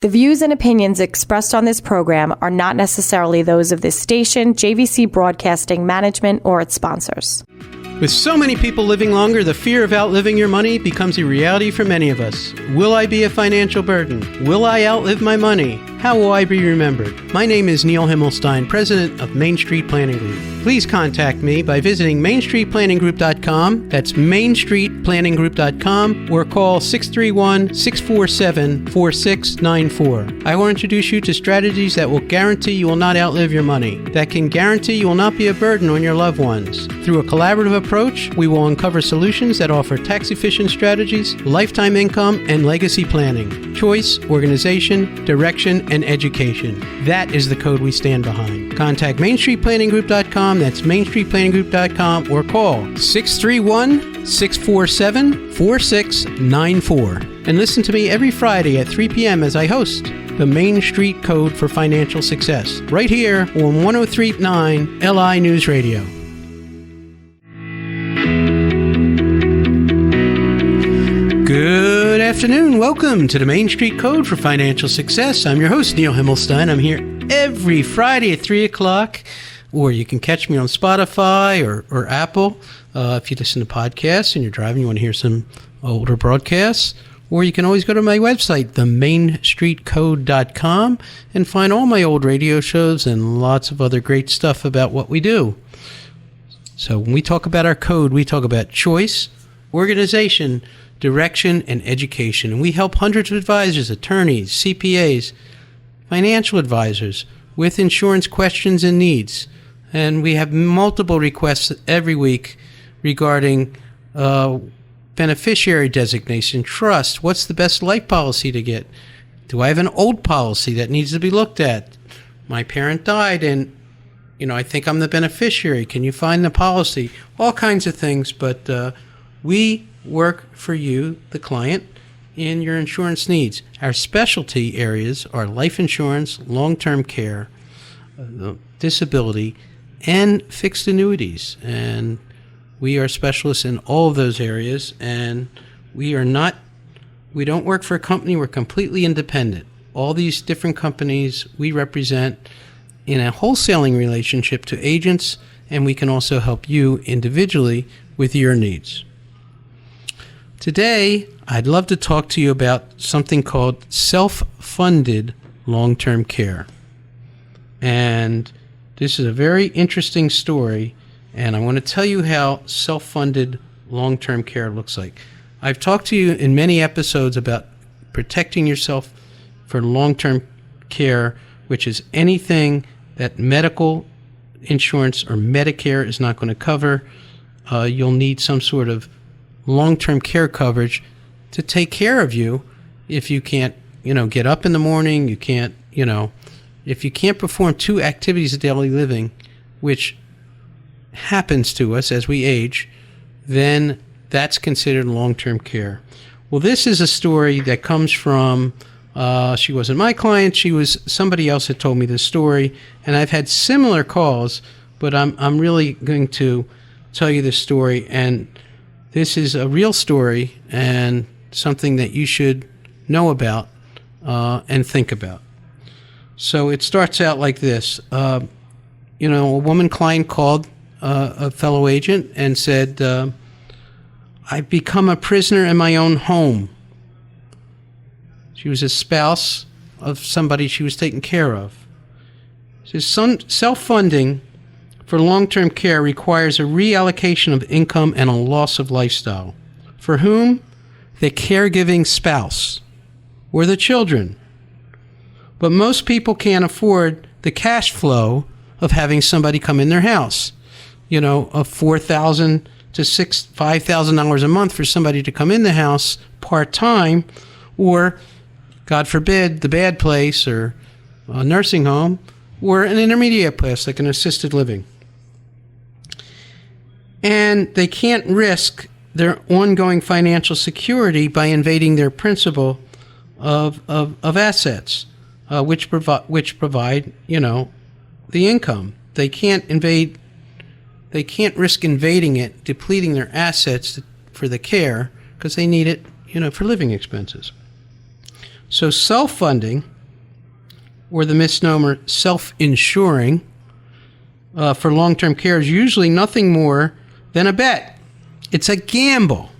The views and opinions expressed on this program are not necessarily those of this station, JVC Broadcasting Management, or its sponsors. With so many people living longer, the fear of outliving your money becomes a reality for many of us. Will I be a financial burden? Will I outlive my money? How will I be remembered? My name is Neil Himmelstein, president of Main Street Planning Group. Please contact me by visiting mainstreetplanninggroup.com. That's mainstreetplanninggroup.com, or call 631-647-4694. I will introduce you to strategies that will guarantee you will not outlive your money, that can guarantee you will not be a burden on your loved ones. Through a collaborative approach, we will uncover solutions that offer tax-efficient strategies, lifetime income, and legacy planning, choice, organization, direction, and education. That is the code we stand behind. Contact mainstreetplanninggroup.com, that's mainstreetplanninggroup.com, or call 631-647-4694. And listen to me every Friday at 3 p.m. as I host the Main Street Code for Financial Success, right here on 103.9 LI News Radio. Good afternoon. Welcome to the Main Street Code for Financial Success. I'm your host, Neil Himmelstein. I'm here every Friday at 3 o'clock, or you can catch me on Spotify or Apple. If you listen to podcasts and you're driving, you want to hear some older broadcasts, or you can always go to my website, themainstreetcode.com, and find all my old radio shows and lots of other great stuff about what we do. So when we talk about our code, we talk about choice, organization, direction, and education. And we help hundreds of advisors, attorneys, CPAs, financial advisors with insurance questions and needs. And we have multiple requests every week regarding beneficiary designation, trust, what's the best life policy to get? Do I have an old policy that needs to be looked at? My parent died and, I think I'm the beneficiary. Can you find the policy? All kinds of things, but we work for you, the client, in your insurance needs. Our specialty areas are life insurance, long-term care, disability, and fixed annuities. And we are specialists in all of those areas, and we don't work for a company. We're completely independent. All these different companies we represent in a wholesaling relationship to agents, and we can also help you individually with your needs. Today, I'd love to talk to you about something called self-funded long-term care. And this is a very interesting story, and I want to tell you how self-funded long-term care looks like. I've talked to you in many episodes about protecting yourself for long-term care, which is anything that medical insurance or Medicare is not going to cover. You'll need some sort of long-term care coverage to take care of you if you can't, get up in the morning, you can't, if you can't perform two activities of daily living, which happens to us as we age, then that's considered long-term care. Well, this is a story that comes from, she wasn't my client, she was somebody else that told me this story, and I've had similar calls, but I'm really going to tell you this story, and this is a real story and something that you should know about and think about. So it starts out like this. A woman client called a fellow agent and said, I've become a prisoner in my own home. She was a spouse of somebody she was taking care of. She says, self-funding for long-term care requires a reallocation of income and a loss of lifestyle. For whom? The caregiving spouse or the children. But most people can't afford the cash flow of having somebody come in their house. Of $4,000 to $5,000 a month for somebody to come in the house part-time, or, God forbid, the bad place or a nursing home, or an intermediate place like an assisted living. And they can't risk their ongoing financial security by invading their principal of assets, which provide the income. They can't risk invading it, depleting their assets for the care, because they need it for living expenses. So self-funding, or the misnomer self-insuring, for long-term care is usually nothing more than a bet. It's a gamble.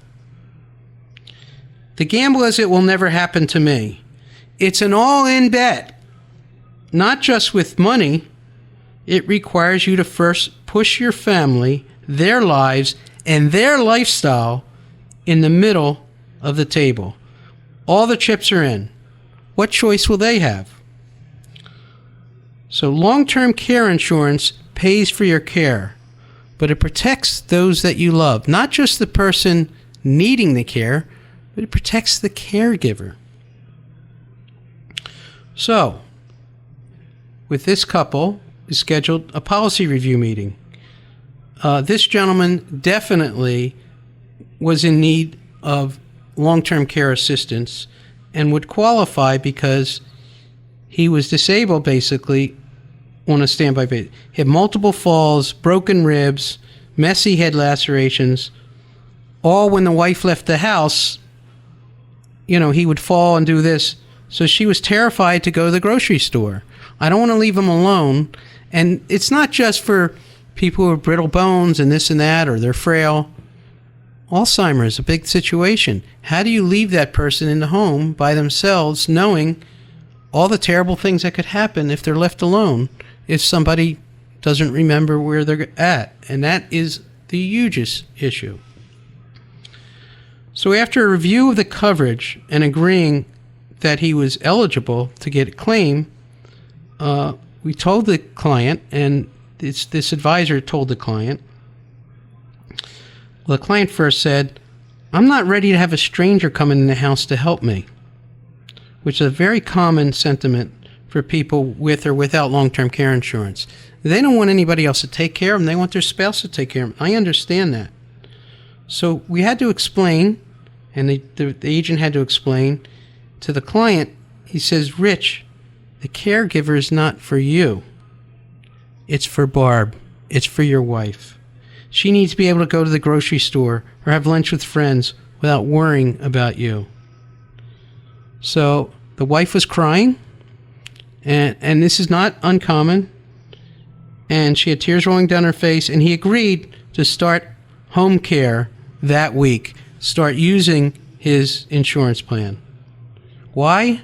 The gamble is it will never happen to me. It's an all-in bet. Not just with money. It requires you to first push your family, their lives, and their lifestyle in the middle of the table. All the chips are in. What choice will they have? So long-term care insurance pays for your care, but it protects those that you love, not just the person needing the care, but it protects the caregiver. So, with this couple, we scheduled a policy review meeting. This gentleman definitely was in need of long-term care assistance and would qualify because he was disabled basically on a standby basis. He had multiple falls, broken ribs, messy head lacerations, all when the wife left the house. He would fall and do this. So she was terrified to go to the grocery store. I don't want to leave him alone. And it's not just for people who have brittle bones and this and that, or they're frail. Alzheimer's is a big situation. How do you leave that person in the home by themselves, knowing all the terrible things that could happen if they're left alone if somebody doesn't remember where they're at? And that is the hugest issue. So after a review of the coverage and agreeing that he was eligible to get a claim, we told the client, and this advisor told the client, well, the client first said, "I'm not ready to have a stranger come in the house to help me," which is a very common sentiment for people with or without long-term care insurance. They don't want anybody else to take care of them. They want their spouse to take care of them. I understand that. So we had to explain, and the agent had to explain to the client. He says, "Rich, the caregiver is not for you. It's for Barb. It's for your wife. She needs to be able to go to the grocery store or have lunch with friends without worrying about you." So the wife was crying, and this is not uncommon, and she had tears rolling down her face, and he agreed to start home care that week, start using his insurance plan. Why?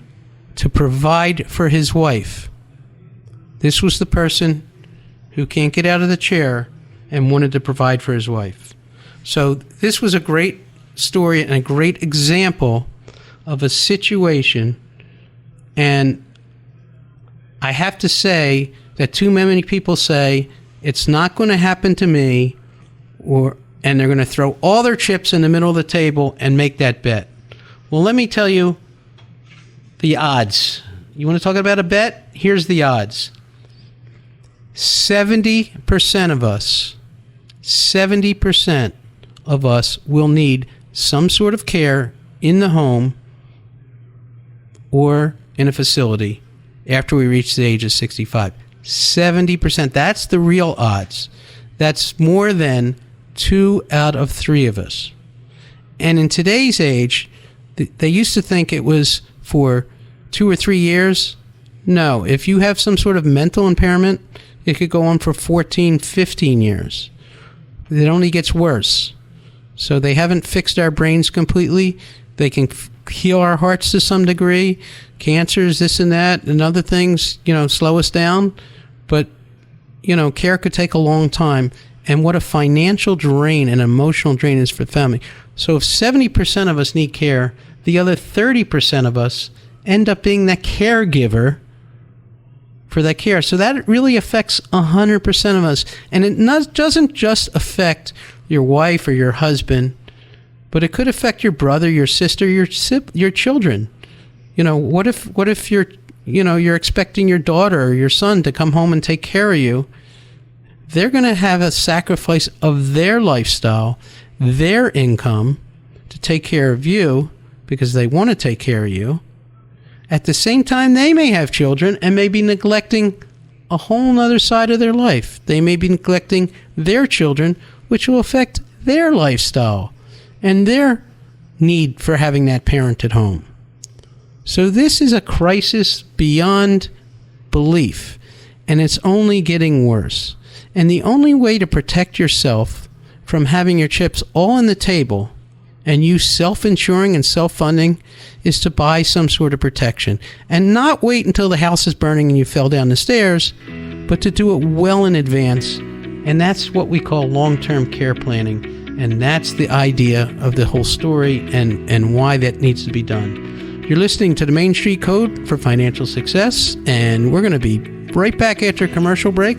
To provide for his wife. This was the person who can't get out of the chair and wanted to provide for his wife. So this was a great story and a great example of a situation. And I have to say that too many people say, it's not going to happen to me, and they're going to throw all their chips in the middle of the table and make that bet. Well, let me tell you the odds. You want to talk about a bet? Here's the odds. 70% of us will need some sort of care in the home or in a facility after we reach the age of 65. 70%. That's the real odds. That's more than 2 out of 3 of us. And in today's age, they used to think it was for 2 or 3 years. No, if you have some sort of mental impairment, it could go on for 14, 15 years. It only gets worse. So they haven't fixed our brains completely. They can heal our hearts to some degree. Cancers, this and that, and other things, slow us down. But, care could take a long time. And what a financial drain and emotional drain is for the family. So if 70% of us need care, the other 30% of us end up being the caregiver for that care. So that really affects 100% of us. And it doesn't just affect your wife or your husband, but it could affect your brother, your sister, your children. What if you're expecting your daughter or your son to come home and take care of you? They're going to have a sacrifice of their lifestyle, their income to take care of you because they want to take care of you. At the same time, they may have children and may be neglecting a whole other side of their life. They may be neglecting their children, which will affect their lifestyle and their need for having that parent at home. So this is a crisis beyond belief, and it's only getting worse. And the only way to protect yourself from having your chips all on the table and you self-insuring and self-funding is to buy some sort of protection. And not wait until the house is burning and you fell down the stairs, but to do it well in advance. And that's what we call long-term care planning. And that's the idea of the whole story and why that needs to be done. You're listening to the Main Street Code for Financial Success, and we're going to be right back after a commercial break.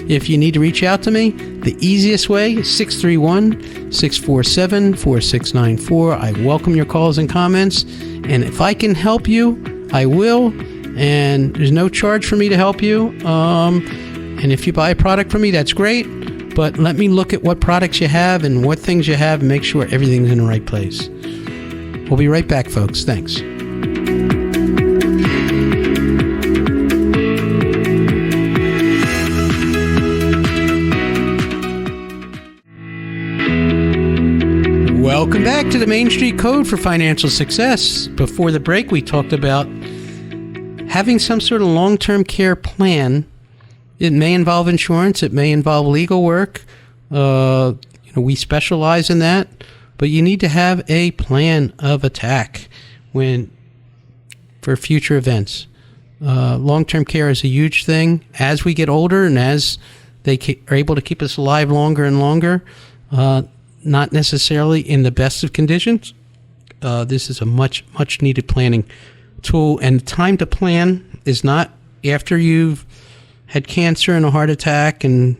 If you need to reach out to me, the easiest way is 631-647-4694. I welcome your calls and comments, and if I can help you, I will, and there's no charge for me to help you. And if you buy a product from me, that's great, but let me look at what products you have and what things you have and make sure everything's in the right place. We'll be right back, folks. Thanks. Welcome back to the Main Street Code for Financial Success. Before the break, we talked about having some sort of long-term care plan. It may involve insurance. It may involve legal work. We specialize in that. But you need to have a plan of attack for future events. Long-term care is a huge thing. As we get older and as they are able to keep us alive longer and longer, not necessarily in the best of conditions, this is a much, much needed planning tool. And the time to plan is not after you've had cancer and a heart attack and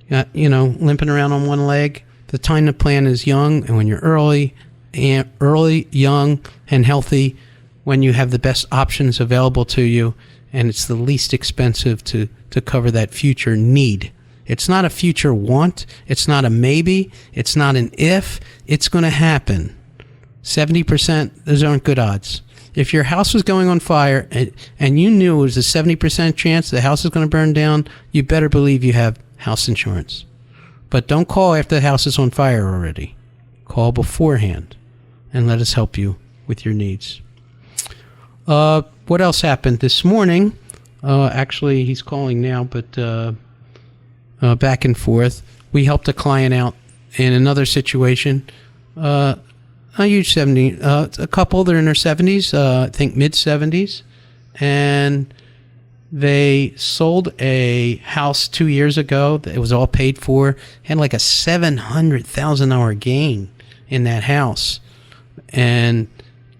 limping around on one leg. The time to plan is young, and when you're early, young, and healthy, when you have the best options available to you, and it's the least expensive to cover that future need. It's not a future want. It's not a maybe. It's not an if. It's going to happen. 70%, those aren't good odds. If your house was going on fire and you knew it was a 70% chance the house is going to burn down, you better believe you have house insurance. But don't call after the house is on fire already. Call beforehand and let us help you with your needs. What else happened this morning? Actually, he's calling now, but back and forth. We helped a client out in another situation. A huge 70, a couple, they're in their 70s, I think mid-70s, and they sold a house 2 years ago. It was all paid for. Had like a $700,000 gain in that house. And,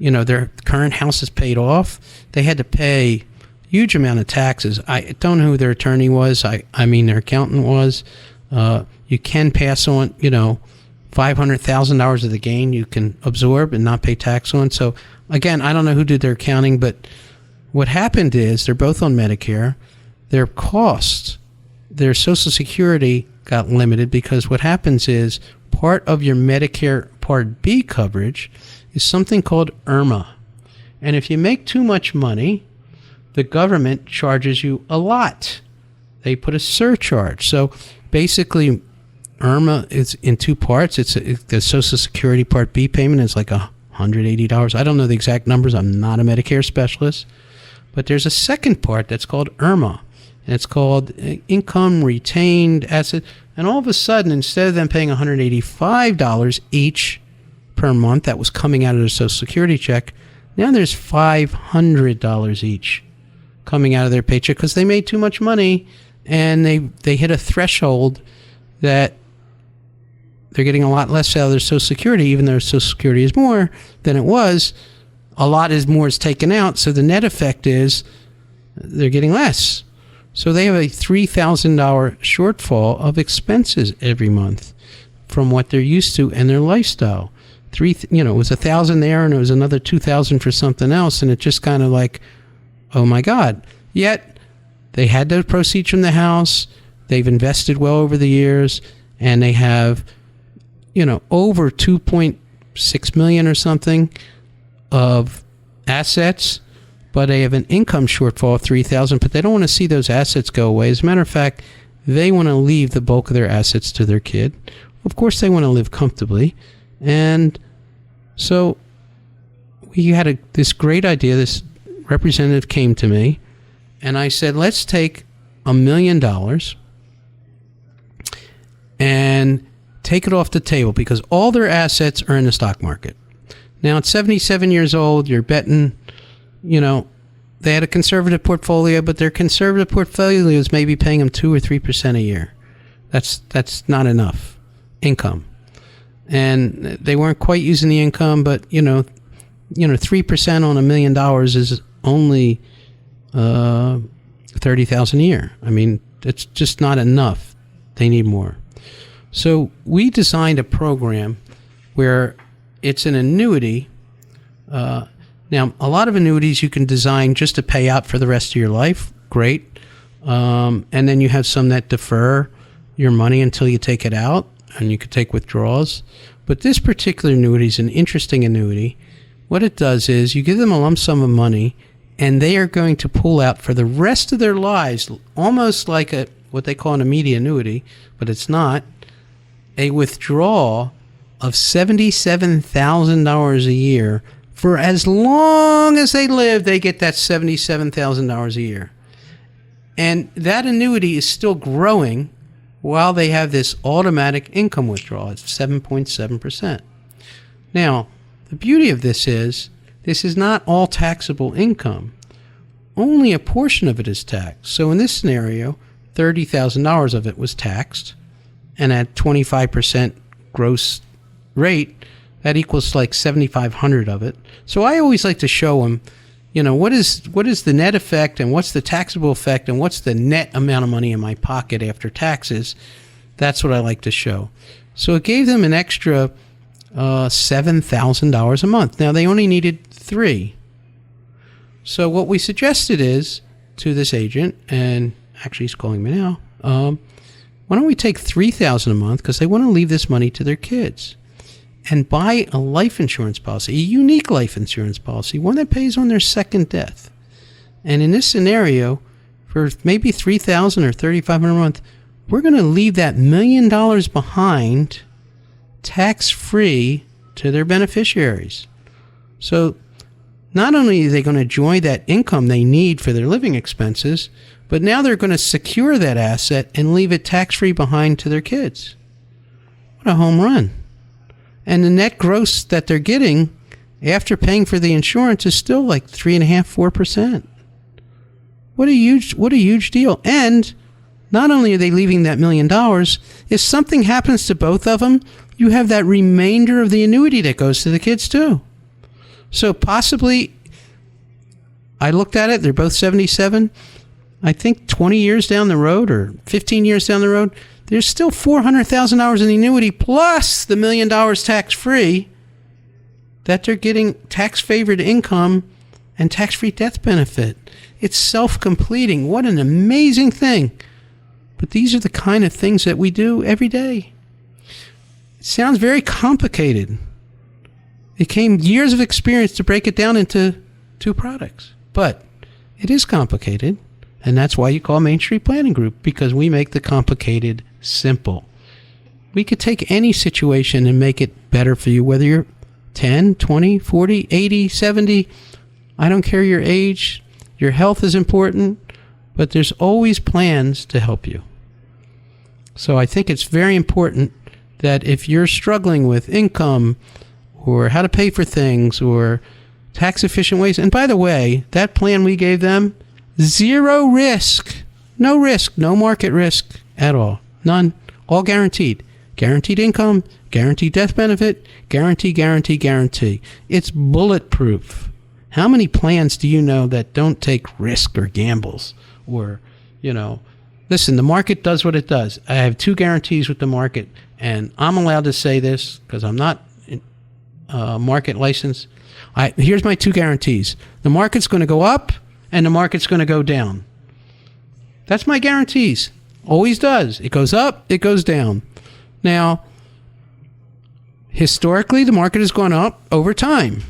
their current house is paid off. They had to pay a huge amount of taxes. I don't know who their attorney was. I mean, their accountant was. You can pass on, $500,000 of the gain you can absorb and not pay tax on. So, again, I don't know who did their accounting, but what happened is they're both on Medicare. Their costs, their Social Security got limited because what happens is part of your Medicare Part B coverage is something called IRMA. And if you make too much money, the government charges you a lot. They put a surcharge. So basically, IRMA is in two parts. The Social Security Part B payment is like $180. I don't know the exact numbers. I'm not a Medicare specialist. But there's a second part that's called IRMA, and it's called Income Retained Asset. And all of a sudden, instead of them paying $185 each per month that was coming out of their Social Security check, now there's $500 each coming out of their paycheck because they made too much money and they hit a threshold that they're getting a lot less out of their Social Security, even though Social Security is more than it was. A lot more is taken out, so the net effect is they're getting less. So they have a $3,000 shortfall of expenses every month from what they're used to and their lifestyle. It was $1,000 there, and it was another $2,000 for something else, and it just kind of like, oh my God. Yet they had those proceeds from the house. They've invested well over the years, and they have, over $2.6 million or something of assets, but they have an income shortfall of $3,000, but they don't want to see those assets go away. As a matter of fact, they want to leave the bulk of their assets to their kid. Of course, they want to live comfortably. And so we had this great idea, this representative came to me, and I said, let's take $1 million and take it off the table because all their assets are in the stock market. Now, at 77 years old, you're betting, they had a conservative portfolio, but their conservative portfolio is maybe paying them 2 or 3% a year. That's not enough income. And they weren't quite using the income, but 3% on $1 million is only $30,000 a year. I mean, it's just not enough. They need more. So we designed a program where it's an annuity. Now, a lot of annuities you can design just to pay out for the rest of your life. Great. And then you have some that defer your money until you take it out, and you could take withdrawals. But this particular annuity is an interesting annuity. What it does is you give them a lump sum of money, and they are going to pull out for the rest of their lives, almost like what they call an immediate annuity, but it's not, a withdrawal of $77,000 a year. For as long as they live, they get that $77,000 a year. And that annuity is still growing while they have this automatic income withdrawal. It's 7.7%. Now, the beauty of this is not all taxable income. Only a portion of it is taxed. So in this scenario, $30,000 of it was taxed, and at 25% gross rate, that equals like $7,500 of it. So I always like to show them, what is the net effect, and what's the taxable effect, and what's the net amount of money in my pocket after taxes. That's what I like to show. So it gave them an extra $7,000 a month. Now, they only needed 3. So what we suggested is to this agent, and actually he's calling me now, why don't we take $3,000 a month, because they want to leave this money to their kids, and buy a life insurance policy, a unique life insurance policy, one that pays on their second death. And in this scenario, for maybe $3,000 or $3,500 a month, we're going to leave that $1 million behind tax-free to their beneficiaries. So not only are they going to enjoy that income they need for their living expenses, but now they're going to secure that asset and leave it tax-free behind to their kids. What a home run. And the net gross that they're getting after paying for the insurance is still like 3.5%, 4%. What a huge deal. And not only are they leaving that $1 million, if something happens to both of them, you have that remainder of the annuity that goes to the kids too. So possibly, I looked at it, they're both 77. I think 20 years down the road or 15 years down the road, there's still $400,000 in the annuity plus the $1 million tax-free that they're getting tax-favored income and tax-free death benefit. It's self-completing. What an amazing thing. But these are the kind of things that we do every day. It sounds very complicated. It came years of experience to break it down into 2 products. But it is complicated. And that's why you call Main Street Planning Group, because we make the complicated simple. We could take any situation and make it better for you, whether you're 10, 20, 40, 80, 70. I don't care your age. Your health is important, but there's always plans to help you. So I think it's very important that if you're struggling with income or how to pay for things or tax efficient ways, and by the way, that plan we gave them, 0 risk, no market risk at all, none, all guaranteed. Guaranteed income, guaranteed death benefit, guarantee. It's bulletproof. How many plans do you know that don't take risk or gambles? Or, listen, the market does what it does. I have 2 guarantees with the market, and I'm allowed to say this because I'm not market licensed. Here's my 2 guarantees. The market's going to go up, and the market's going to go down. That's my guarantees. Always does. It goes up, it goes down. Now, historically, the market has gone up over time.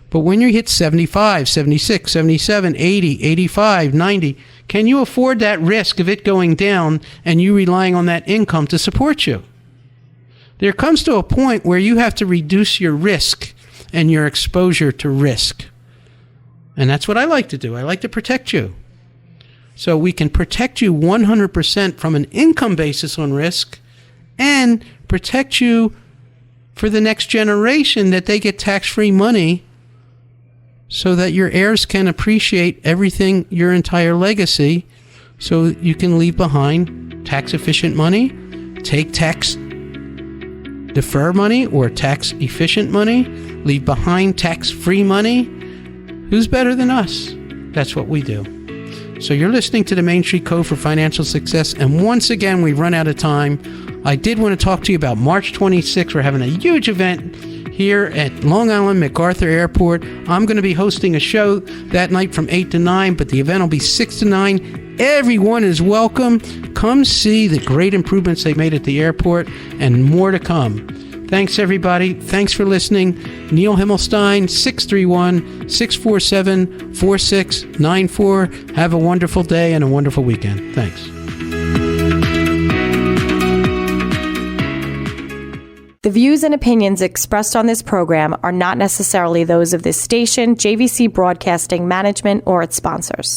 But when you hit 75, 76, 77, 80, 85, 90, can you afford that risk of it going down and you relying on that income to support you? There comes to a point where you have to reduce your risk and your exposure to risk. And that's what I like to do. I like to protect you. So we can protect you 100% from an income basis on risk and protect you for the next generation, that they get tax-free money so that your heirs can appreciate everything, your entire legacy, so you can leave behind tax-efficient money, take tax defer money or tax-efficient money, leave behind tax-free money. Who's better than us? That's what we do. So you're listening to the Main Street Code for Financial Success, and once again, we've run out of time. I did want to talk to you about March 26th. We're having a huge event here at Long Island MacArthur Airport. I'm going to be hosting a show that night from 8 to 9, but the event will be 6 to 9. Everyone is welcome. Come see the great improvements they made at the airport, and more to come. Thanks, everybody. Thanks for listening. Neil Himmelstein, 631-647-4694. Have a wonderful day and a wonderful weekend. Thanks. The views and opinions expressed on this program are not necessarily those of this station, JVC Broadcasting Management, or its sponsors.